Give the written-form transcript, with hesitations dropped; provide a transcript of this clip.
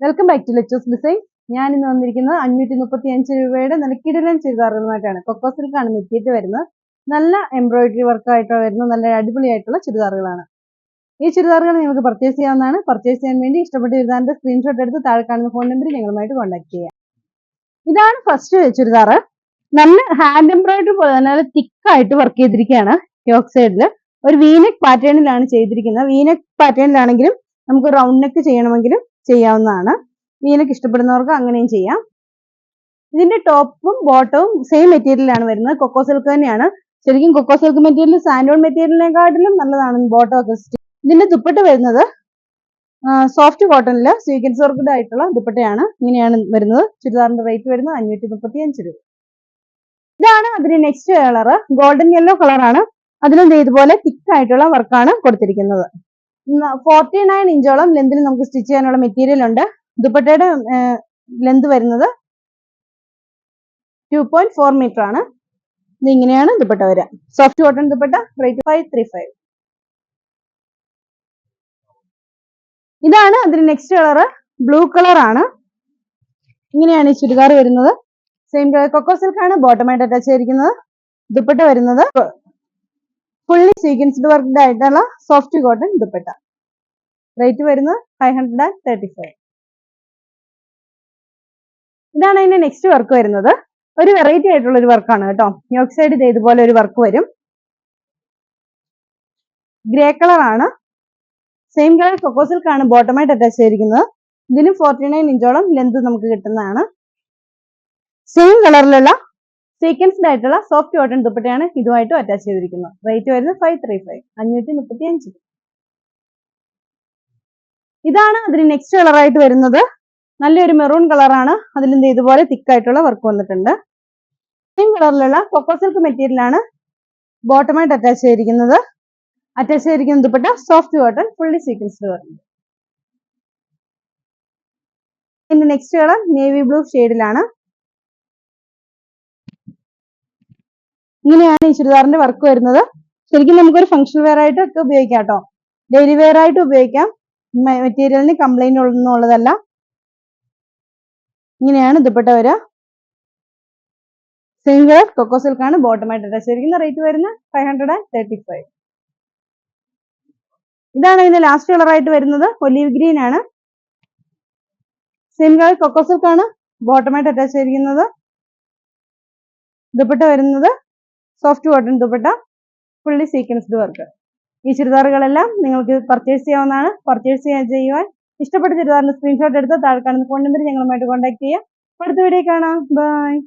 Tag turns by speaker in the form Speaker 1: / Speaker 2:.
Speaker 1: Welcome back to let's design. ഞാൻ ഇന്ന് വന്നിരിക്കുന്നത് 535 രൂപയുടെ നല്ല കിടിലൻ ചുരിദാറുകളുമായിട്ടാണ്. കൊക്കോ സിൽക്കാണ് മെറ്റീരിയൽ വരുന്നത്. നല്ല എംബ്രോയിഡറി വർക്കായിട്ട് വരുന്ന നല്ല അടിപൊളിയായിട്ടുള്ള ചുരിദാറുകളാണ്. ഈ ചുരിദാറുകൾ നിങ്ങൾക്ക് പർച്ചേസ് ചെയ്യാവുന്നതാണ്. പർച്ചേസ് ചെയ്യാൻ വേണ്ടി ഇഷ്ടപ്പെട്ട ചുരിദാറിന്റെ സ്ക്രീൻഷോട്ട് എടുത്ത് താഴെ കാണുന്ന ഫോൺ നമ്പറിൽ ഞങ്ങളുമായിട്ട് കോൺടാക്ട് ചെയ്യാം. ഇതാണ് ഫസ്റ്റ് ചുരിദാർ. നല്ല ഹാൻഡ് എംബ്രോയിഡറി പോലെ തന്നെ നല്ല തിക്കായിട്ട് വർക്ക് ചെയ്തിരിക്കുകയാണ്. യോക്ക് സൈഡിൽ ഒരു വീനെക്ക് പാറ്റേണിലാണ് ചെയ്തിരിക്കുന്നത്. വീനെക്ക് പാറ്റേണിലാണെങ്കിലും നമുക്ക് റൗണ്ട് നെക്ക് ചെയ്യണമെങ്കിലും ചെയ്യാവുന്നതാണ്. വീനെക്ക് ഇഷ്ടപ്പെടുന്നവർക്ക് അങ്ങനെയും ചെയ്യാം. ഇതിന്റെ ടോപ്പും ബോട്ടവും സെയിം മെറ്റീരിയലാണ് വരുന്നത്. കൊക്കോ സിൽക്ക് തന്നെയാണ്. ശരിക്കും കൊക്കോ സിൽക്ക് മെറ്റീരിയൽ സാൻഡോൺ മെറ്റീരിയലിനെക്കാട്ടിലും നല്ലതാണ് ബോട്ടം ഒക്കെ. ഇതിന്റെ ദുപ്പട്ട വരുന്നത് സോഫ്റ്റ് കോട്ടണില് സ്വീക്കൻസ് വർക്ക്ഡ് ആയിട്ടുള്ള ദുപ്പട്ടയാണ്. ഇങ്ങനെയാണ് വരുന്നത്. ചുരിദാറിന്റെ റേറ്റ് വരുന്നത് 535 രൂപ. ഇതാണ് അതിന്റെ നെക്സ്റ്റ് കളർ. ഗോൾഡൻ യെല്ലോ കളറാണ്. അതിലും ഇതുപോലെ തിക്ക് ആയിട്ടുള്ള വർക്കാണ് കൊടുത്തിരിക്കുന്നത്. 49 ഇഞ്ചോളം ലെന്തിൽ നമുക്ക് സ്റ്റിച്ച് ചെയ്യാനുള്ള മെറ്റീരിയൽ ഉണ്ട്. ദുപ്പട്ടയുടെ ലെന്ത് വരുന്നത് 2.4 മീറ്റർ ആണ്. ഇത് ഇങ്ങനെയാണ് ദുപ്പട്ട വരിക. Soft cotton dupatta, rate 535. ഇതാണ് അതിന്റെ നെക്സ്റ്റ് കളർ. ബ്ലൂ കളർ ആണ്. ഇങ്ങനെയാണ് ഈ ചുരിദാർ വരുന്നത്. സെയിം കൊക്കോ സിൽക്ക് ആണ് ബോട്ടമായിട്ട് അറ്റാച്ച് ചെയ്തിരിക്കുന്നത്. ദുപ്പട്ട വരുന്നത് ഫുള്ളി സീക്വൻസ്ഡ് വർക്ക്ഡ് ആയിട്ടുള്ള സോഫ്റ്റ് കോട്ടൺ ദുപ്പട്ട. റേറ്റ് വരുന്നത് 535. ഇതാണ് അതിന്റെ നെക്സ്റ്റ് വർക്ക് വരുന്നത്. ഒരു വെറൈറ്റി ആയിട്ടുള്ള ഒരു വർക്കാണ് കേട്ടോ. യോക്ക് സൈഡ് ഇതുപോലെ ഒരു വർക്ക് വരും. ഗ്രേ കളർ ആണ്. സെയിം കളർ കൊക്കോ സിൽക്ക് ആണ് ബോട്ടമായിട്ട് അറ്റാച്ച് ചെയ്തിരിക്കുന്നത്. ഇതിനും 49 ഇഞ്ചോളം ലെന്ത് നമുക്ക് കിട്ടുന്നതാണ്. സെയിം കളറിലുള്ള സീക്വൻസ്ഡ് ആയിട്ടുള്ള സോഫ്റ്റ് കോട്ടൺ ദുപ്പട്ടയാണ് ഇതുമായിട്ടും അറ്റാച്ച് ചെയ്തിരിക്കുന്നത്. റേറ്റ് വരുന്നത് 535, 535. ഇതാണ് അതിന് നെക്സ്റ്റ് കളറായിട്ട് വരുന്നത്. നല്ലൊരു മെറൂൺ കളറാണ്. അതിൽ ഇതുപോലെ തിക്കായിട്ടുള്ള വർക്ക് വന്നിട്ടുണ്ട്. സെയിം കളറിലുള്ള കൊക്കോ സിൽക്ക് മെറ്റീരിയൽ ആണ് ബോട്ടമായിട്ട് അറ്റാച്ച് ചെയ്തിരിക്കുന്നത്. അറ്റാച്ച് ചെയ്തിരിക്കുന്ന dupatta soft cotton fully sequenced work. ഇതിന്റെ നെക്സ്റ്റ് കളർ നേവി ബ്ലൂ ഷെയ്ഡിലാണ്. ഇങ്ങനെയാണ് ഈ ചുരിദാറിന്റെ വർക്ക് വരുന്നത്. ശരിക്കും നമുക്കൊരു ഫംഗ്ഷൻ വെയർ ആയിട്ട് ഒക്കെ ഉപയോഗിക്കാം കേട്ടോ. ഡെയിലി വെയർ ആയിട്ട് ഉപയോഗിക്കാം. മെറ്റീരിയലിന് കംപ്ലൈന്റ് ഒന്നുമുള്ളതല്ല. ഇങ്ങനെയാണ് ദുപ്പട്ട വരിക. സെയിം കളർ കൊക്കോ സിൽക്ക് ആണ് ബോട്ടമായിട്ട് അറ്റാച്ച് ചെയ്തിരിക്കുന്ന. റേറ്റ് വരുന്നത് 535. ഇതാണ് ഇതിന്റെ ലാസ്റ്റ് കളർ ആയിട്ട് വരുന്നത്. ഒലീവ് ഗ്രീൻ ആണ്. സെയിം കളർ കൊക്കോ സിൽക്ക് ആണ് ബോട്ടമായിട്ട് അറ്റാച്ച് ചെയ്തിരിക്കുന്നത്. ദുപ്പട്ട വരുന്നത് soft cotton dupatta, fully sequenced work. ഈ ചുരിദാറുകളെല്ലാം നിങ്ങൾക്ക് പർച്ചേസ് ചെയ്യാവുന്നതാണ്. പർച്ചേസ് ചെയ്യുവാൻ ഇഷ്ടപ്പെട്ട ചുരിദാറിന്റെ സ്ക്രീൻഷോട്ട് എടുത്ത് താഴെ കാണുന്ന ഫോൺ നമ്പറിൽ ഞങ്ങളുമായിട്ട് കോൺടാക്ട് ചെയ്യുക. അടുത്ത വീഡിയോ കാണാം. ബൈ.